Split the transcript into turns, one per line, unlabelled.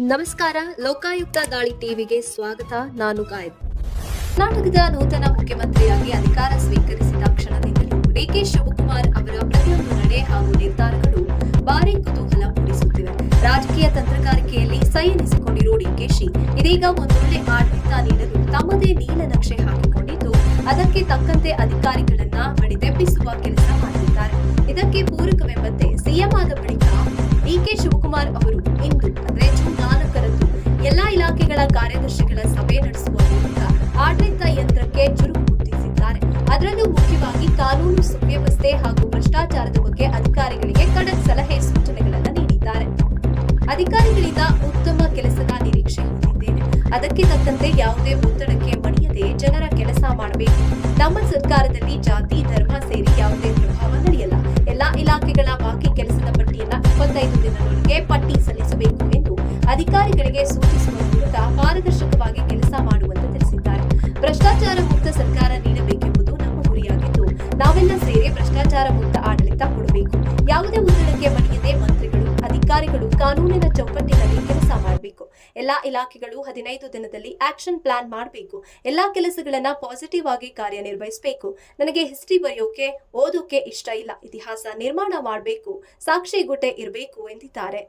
ನಮಸ್ಕಾರ. ಲೋಕಾಯುಕ್ತ ದಾಳಿ ಟಿವಿಗೆ ಸ್ವಾಗತ. ನಾನು ಗಾಯತ್. ಕರ್ನಾಟಕದ ನೂತನ ಮುಖ್ಯಮಂತ್ರಿಯಾಗಿ ಅಧಿಕಾರ ಸ್ವೀಕರಿಸಿದ ಕ್ಷಣದಿಂದಲೂ ಡಿಕೆ ಶಿವಕುಮಾರ್ ಅವರ ಪ್ರತಿಯೊಂದು ನಡೆ ಹಾಗೂ ನಿರ್ಧಾರಗಳು ಭಾರಿ ಕುತೂಹಲ ಮೂಡಿಸುತ್ತಿವೆ. ರಾಜಕೀಯ ತಂತ್ರಗಾರಿಕೆಯಲ್ಲಿ ಸೈ ಎನಿಸಿಕೊಂಡಿರೋ ಡಿಕೆಶಿ ಇದೀಗ ಒಂದೊಳ್ಳೆ ಆಡಳಿತ ನೀಡಲು ತಮ್ಮದೇ ನೀಲನಕ್ಷೆ ಹಾಕಿಕೊಂಡಿದ್ದು, ಅದಕ್ಕೆ ತಕ್ಕಂತೆ ಅಧಿಕಾರಿಗಳನ್ನ ಬಡಿದೆಬ್ಬಿಸುವ ಕೆಲಸ ಮಾಡಲಿದ್ದಾರೆ. ಇದಕ್ಕೆ ಪೂರಕವೆಂಬಂತೆ ಸಿಎಂ ಆದ ಬಳಿಕ ಡಿಕೆ ಶಿವಕುಮಾರ್ ಅವರು ಇಂದು ಅಂದ್ರೆ ಜೂನ್ 4ರಂದು ಎಲ್ಲಾ ಇಲಾಖೆಗಳ ಕಾರ್ಯದರ್ಶಿಗಳ ಸಭೆ ನಡೆಸುವ ಮೂಲಕ ಆಡಳಿತ ಯಂತ್ರಕ್ಕೆ ಚುರುಕು ಮುಟ್ಟಿಸಿದ್ದಾರೆ. ಅದರಲ್ಲೂ ಮುಖ್ಯವಾಗಿ ಕಾನೂನು ಸುವ್ಯವಸ್ಥೆ ಹಾಗೂ ಭ್ರಷ್ಟಾಚಾರದ ಬಗ್ಗೆ ಅಧಿಕಾರಿಗಳಿಗೆ ಖಡಕ್ ಸಲಹೆ ಸೂಚನೆಗಳನ್ನು ನೀಡಿದ್ದಾರೆ. ಅಧಿಕಾರಿಗಳಿಂದ ಉತ್ತಮ ಕೆಲಸದ ನಿರೀಕ್ಷೆ ಹೊಂದಿದ್ದೇನೆ. ಅದಕ್ಕೆ ತಕ್ಕಂತೆ ಯಾವುದೇ ಒತ್ತಡಕ್ಕೆ ಮಣಿಯದೆ ಜನರ ಕೆಲಸ ಮಾಡಬೇಕು. ನಮ್ಮ ಸರ್ಕಾರದಲ್ಲಿ ಜಾತಿ ಧರ್ಮ ಸೇರಿ ಯಾವುದೇ ಪ್ರಭಾವ ನಡೆಯಲ್ಲ. ಎಲ್ಲಾ ಇಲಾಖೆಗಳ ಬಾಕಿ ಕೆಲಸದ ಪಟ್ಟಿಯನ್ನ 25 ದಿನದೊಳಗೆ ಪಟ್ಟಿ ಸಲ್ಲಿಸಬೇಕು ಎಂದು ಅಧಿಕಾರಿಗಳಿಗೆ ಸೂಚಿಸುವ ಮೂಲಕ ಪಾರದರ್ಶಕವಾಗಿ ಕೆಲಸ ಮಾಡುವಂತೆ ತಿಳಿಸಿದ್ದಾರೆ. ಭ್ರಷ್ಟಾಚಾರ ಮುಕ್ತ ಸರ್ಕಾರ ನೀಡಬೇಕೆಂಬುದು ನಮ್ಮ ಗುರಿಯಾಗಿದ್ದು, ನಾವೆಲ್ಲ ಸೇರಿ ಭ್ರಷ್ಟಾಚಾರ ಮುಕ್ತ ಆಡಳಿತ ಕೊಡಬೇಕು. ಯಾವುದೇ ಒತ್ತಡಕ್ಕೆ ಮಣಿಯದೆ ಮಂತ್ರಿಗಳು ಅಧಿಕಾರಿಗಳು ಕಾನೂನಿನ ಚೌಕಟ್ಟಿನಲ್ಲಿ ಕೆಲಸ ಮಾಡಬೇಕು. ಎಲ್ಲಾ ಇಲಾಖೆಗಳು 15 ದಿನದಲ್ಲಿ ಆಕ್ಷನ್ ಪ್ಲಾನ್ ಮಾಡಬೇಕು. ಎಲ್ಲಾ ಕೆಲಸಗಳನ್ನ ಪಾಸಿಟಿವ್ ಆಗಿ ಕಾರ್ಯನಿರ್ವಹಿಸಬೇಕು. ನನಗೆ ಹಿಸ್ಟ್ರಿ ಬರೆಯೋಕೆ ಓದೋಕೆ ಇಷ್ಟ ಇಲ್ಲ, ಇತಿಹಾಸ ನಿರ್ಮಾಣ ಮಾಡಬೇಕು, ಸಾಕ್ಷಿ ಗುಟ್ಟೆ ಇರಬೇಕು ಎಂದಿದ್ದಾರೆ.